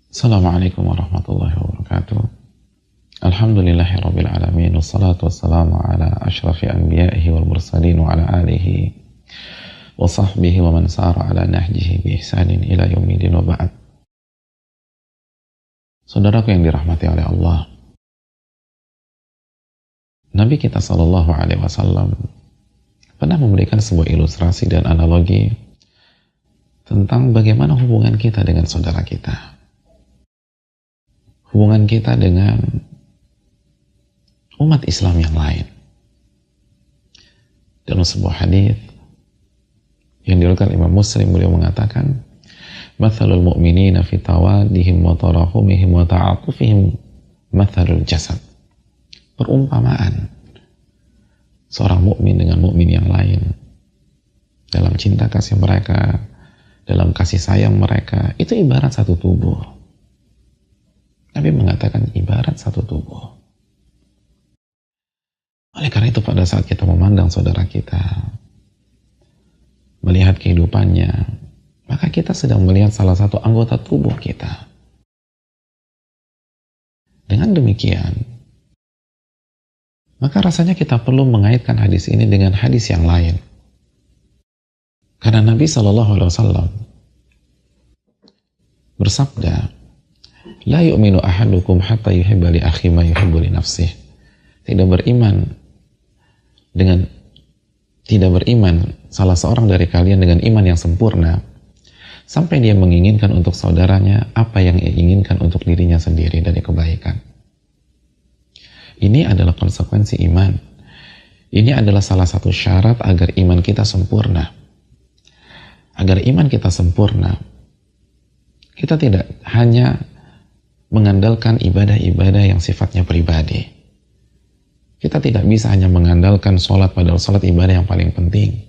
Assalamualaikum warahmatullahi wabarakatuh. Alhamdulillahirabbil alamin wassalatu wassalamu ala asyrafil anbiya'i wal mursalin wa ala alihi wa sahbihi wa man sara ala nahjihi bi ihsanin ila yaumil wa ba'd. Saudaraku yang dirahmati oleh Allah, Nabi kita sallallahu alaihi wasallam pernah memberikan sebuah ilustrasi dan analogi tentang bagaimana hubungan kita dengan saudara kita. Hubungan kita dengan umat Islam yang lain. Dalam sebuah hadis yang diriwayatkan Imam Muslim, beliau mengatakan, "Mathalul mu'minina fi tawaddihim wa tarahumihim wa ta'atufihim mathalul jasad." Perumpamaan seorang mukmin dengan mukmin yang lain dalam cinta kasih mereka, dalam kasih sayang mereka, itu ibarat satu tubuh. Nabi mengatakan ibarat satu tubuh. Oleh karena itu pada saat kita memandang saudara kita, melihat kehidupannya, maka kita sedang melihat salah satu anggota tubuh kita. Dengan demikian, maka rasanya kita perlu mengaitkan hadis ini dengan hadis yang lain. Karena Nabi SAW bersabda, "La yu'minu ahadukum hatta yuhibba li akhi ma yuhibbu li nafsih." Tidak beriman salah seorang dari kalian dengan iman yang sempurna sampai dia menginginkan untuk saudaranya apa yang ia inginkan untuk dirinya sendiri dari kebaikan. Ini adalah konsekuensi iman. Ini adalah salah satu syarat agar iman kita sempurna. Agar iman kita sempurna, kita tidak hanya mengandalkan ibadah-ibadah yang sifatnya pribadi. Kita tidak bisa hanya mengandalkan sholat, padahal sholat ibadah yang paling penting.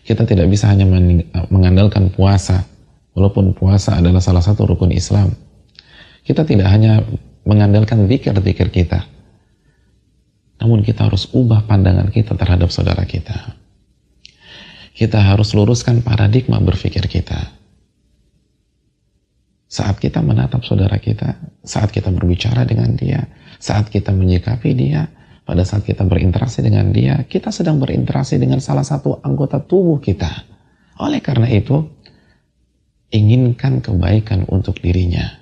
Kita tidak bisa hanya mengandalkan puasa, walaupun puasa adalah salah satu rukun Islam. Kita tidak hanya mengandalkan zikir-zikir kita, namun kita harus ubah pandangan kita terhadap saudara kita. Kita harus luruskan paradigma berpikir kita. Saat kita menatap saudara kita, saat kita berbicara dengan dia, saat kita menyikapi dia, pada saat kita berinteraksi dengan dia, kita sedang berinteraksi dengan salah satu anggota tubuh kita. Oleh karena itu, inginkan kebaikan untuk dirinya.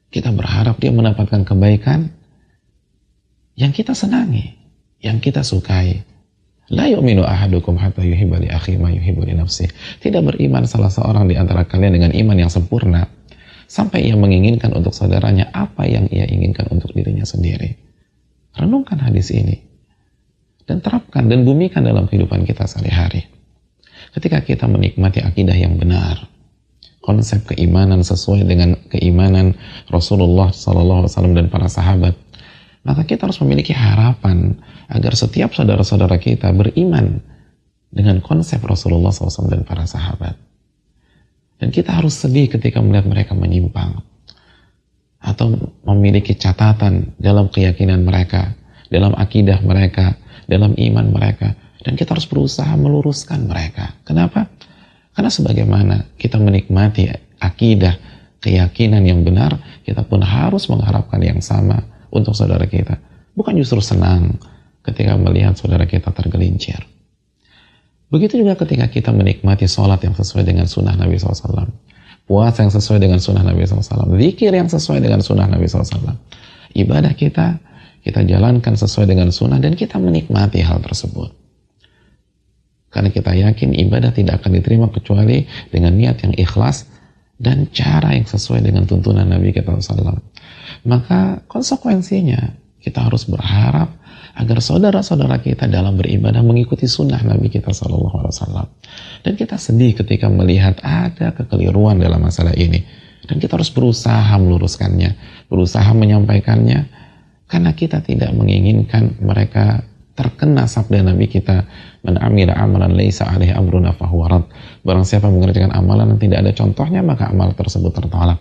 Kita berharap dia mendapatkan kebaikan yang kita senangi, yang kita sukai. La yu'minu ahadukum hatta yuhibba li akhi ma yuhibbu li nafsih. Tidak beriman salah seorang di antara kalian dengan iman yang sempurna sampai ia menginginkan untuk saudaranya apa yang ia inginkan untuk dirinya sendiri. Renungkan hadis ini dan terapkan dan bumikan dalam kehidupan kita sehari-hari. Ketika kita menikmati akidah yang benar, konsep keimanan sesuai dengan keimanan Rasulullah SAW dan para sahabat, maka kita harus memiliki harapan agar setiap saudara-saudara kita beriman dengan konsep Rasulullah SAW dan para sahabat. Dan kita harus sedih ketika melihat mereka menyimpang atau memiliki catatan dalam keyakinan mereka, dalam akidah mereka, dalam iman mereka. Dan kita harus berusaha meluruskan mereka. Kenapa? Karena sebagaimana kita menikmati akidah, keyakinan yang benar, kita pun harus mengharapkan yang sama untuk saudara kita. Bukan justru senang ketika melihat saudara kita tergelincir. Begitu juga ketika kita menikmati sholat yang sesuai dengan sunnah Nabi SAW, puasa yang sesuai dengan sunnah Nabi SAW, zikir yang sesuai dengan sunnah Nabi SAW, ibadah kita jalankan sesuai dengan sunnah dan kita menikmati hal tersebut. Karena kita yakin ibadah tidak akan diterima kecuali dengan niat yang ikhlas dan cara yang sesuai dengan tuntunan Nabi kita SAW. Maka konsekuensinya kita harus berharap agar saudara-saudara kita dalam beribadah mengikuti sunnah Nabi kita SAW. Dan kita sedih ketika melihat ada kekeliruan dalam masalah ini. Dan kita harus berusaha meluruskannya, berusaha menyampaikannya, karena kita tidak menginginkan mereka terkena sabda Nabi kita, "Man amila amalan laisa alaihi amruna fahuwa rad." Barang siapa mengerjakan amalan yang tidak ada contohnya, maka amal tersebut tertolak.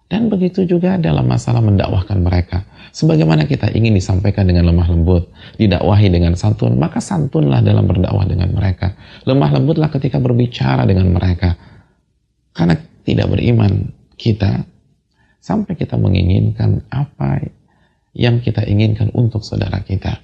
Dan begitu juga dalam masalah mendakwahkan mereka. Sebagaimana kita ingin disampaikan dengan lemah lembut, didakwahi dengan santun, maka santunlah dalam berdakwah dengan mereka. Lemah lembutlah ketika berbicara dengan mereka. Karena tidak beriman kita sampai kita menginginkan apa yang kita inginkan untuk saudara kita.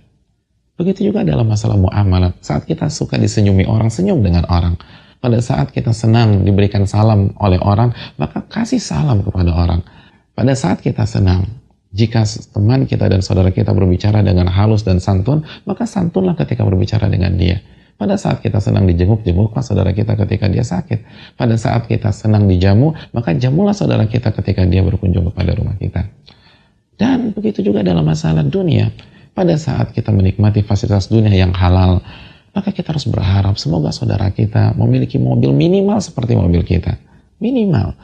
Begitu juga dalam masalah muamalah. Saat kita suka disenyumi orang, senyum dengan orang. Pada saat kita senang diberikan salam oleh orang, maka kasih salam kepada orang. Pada saat kita senang, jika teman kita dan saudara kita berbicara dengan halus dan santun, maka santunlah ketika berbicara dengan dia. Pada saat kita senang dijenguk-jenguklah saudara kita ketika dia sakit. Pada saat kita senang dijamu, maka jamulah saudara kita ketika dia berkunjung kepada rumah kita. Dan begitu juga dalam masalah dunia. Pada saat kita menikmati fasilitas dunia yang halal, maka kita harus berharap semoga saudara kita memiliki mobil minimal seperti mobil kita. Minimal.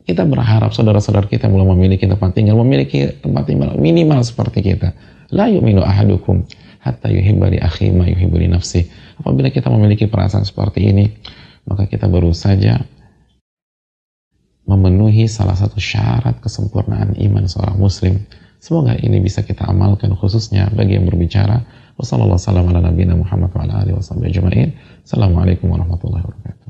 Kita berharap saudara-saudara kita belum memiliki tempat tinggal, memiliki tempat tinggal minimal seperti kita. La yu'minu ahadukum hatta yuhibba li akhihi ma yuhibbu li nafsihi. Apabila kita memiliki perasaan seperti ini, maka kita baru saja memenuhi salah satu syarat kesempurnaan iman seorang muslim. Semoga ini bisa kita amalkan khususnya bagi yang berbicara. Wassalamualaikum warahmatullahi wabarakatuh.